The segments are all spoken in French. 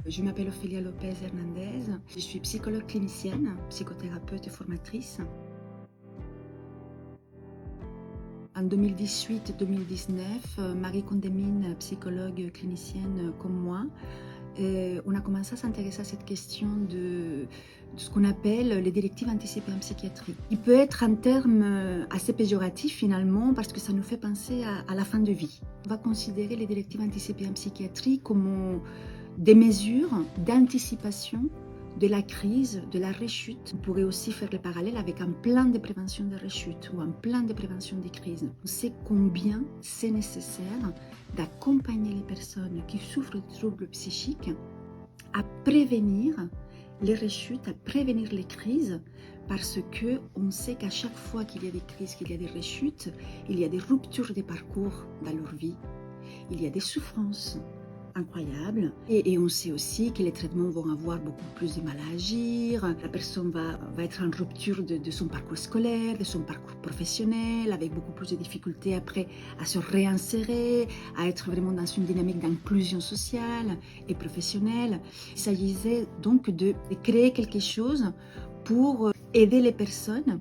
Je m'appelle Ophélia Lopez Hernandez, je suis psychologue clinicienne, psychothérapeute et formatrice. En 2018-2019, Marie Condemine, psychologue clinicienne comme moi, on a commencé à s'intéresser à cette question de ce qu'on appelle les directives anticipées en psychiatrie. Il peut être un terme assez péjoratif finalement parce que ça nous fait penser à la fin de vie. On va considérer les directives anticipées en psychiatrie comme des mesures d'anticipation de la crise, de la rechute. On pourrait aussi faire le parallèle avec un plan de prévention de rechute ou un plan de prévention des crises. On sait combien c'est nécessaire d'accompagner les personnes qui souffrent de troubles psychiques à prévenir les rechutes, à prévenir les crises, parce qu'on sait qu'à chaque fois qu'il y a des crises, qu'il y a des rechutes, il y a des ruptures de parcours dans leur vie, il y a des souffrances incroyable. Et on sait aussi que les traitements vont avoir beaucoup plus de mal à agir. La personne va être en rupture de son parcours scolaire, de son parcours professionnel, avec beaucoup plus de difficultés après à se réinsérer, à être vraiment dans une dynamique d'inclusion sociale et professionnelle. Il s'agissait donc de créer quelque chose pour aider les personnes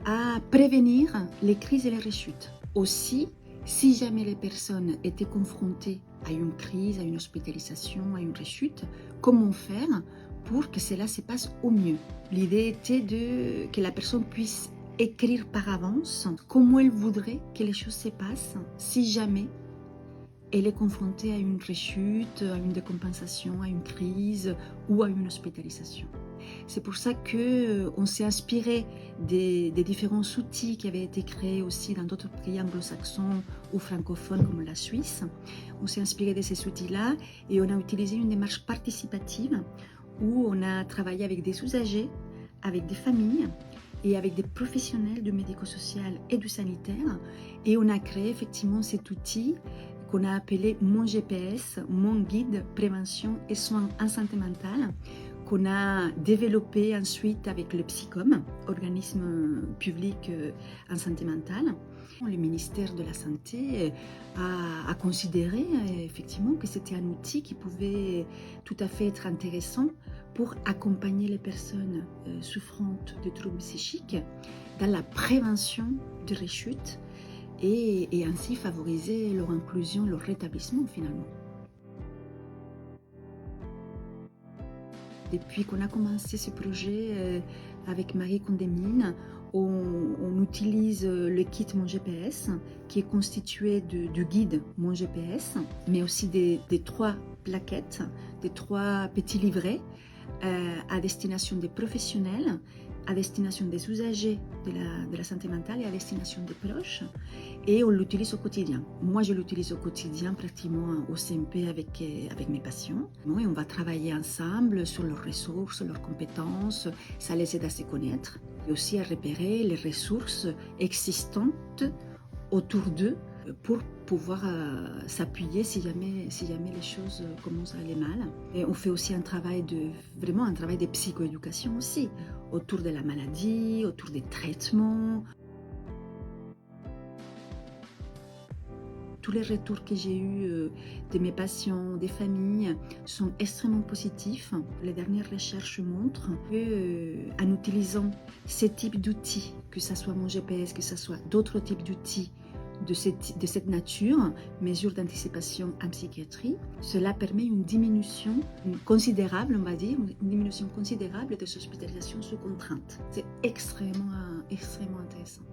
à prévenir les crises et les rechutes. Aussi, si jamais les personnes étaient confrontées à une crise, à une hospitalisation, à une rechute, comment faire pour que cela se passe au mieux? L'idée était que la personne puisse écrire par avance comment elle voudrait que les choses se passent si jamais elle est confrontée à une rechute, à une décompensation, à une crise ou à une hospitalisation. C'est pour ça qu'on s'est inspiré des différents outils qui avaient été créés aussi dans d'autres pays anglo-saxons ou francophones comme la Suisse. On s'est inspiré de ces outils-là et on a utilisé une démarche participative où on a travaillé avec des usagers, avec des familles et avec des professionnels du médico-social et du sanitaire. Et on a créé effectivement cet outil qu'on a appelé Mon GPS, Mon Guide Prévention et Soins en santé mentale, qu'on a développé ensuite avec le PSICOM, organisme public en santé mentale. Le ministère de la Santé a considéré effectivement que c'était un outil qui pouvait tout à fait être intéressant pour accompagner les personnes souffrantes de troubles psychiques dans la prévention de rechutes et ainsi favoriser leur inclusion, leur rétablissement finalement. Depuis qu'on a commencé ce projet avec Marie Condemine, on utilise le kit Mon GPS qui est constitué du guide Mon GPS, mais aussi des 3 plaquettes, des 3 petits livrets à destination des professionnels, à destination des usagers de la santé mentale et à destination des proches. Et on l'utilise au quotidien. Moi, je l'utilise au quotidien, pratiquement au CMP avec mes patients. Et on va travailler ensemble sur leurs ressources, leurs compétences. Ça les aide à se connaître et aussi à repérer les ressources existantes autour d'eux pour pouvoir s'appuyer si jamais les choses commencent à aller mal. Et on fait aussi vraiment un travail de psychoéducation aussi, autour de la maladie, autour des traitements. Tous les retours que j'ai eus de mes patients, des familles, sont extrêmement positifs. Les dernières recherches montrent qu'en utilisant ces types d'outils, que ce soit Mon GPS, que ce soit d'autres types d'outils de cette nature, mesures d'anticipation en psychiatrie, cela permet une diminution considérable, on va dire, une diminution considérable des hospitalisations sous contrainte. C'est extrêmement intéressant.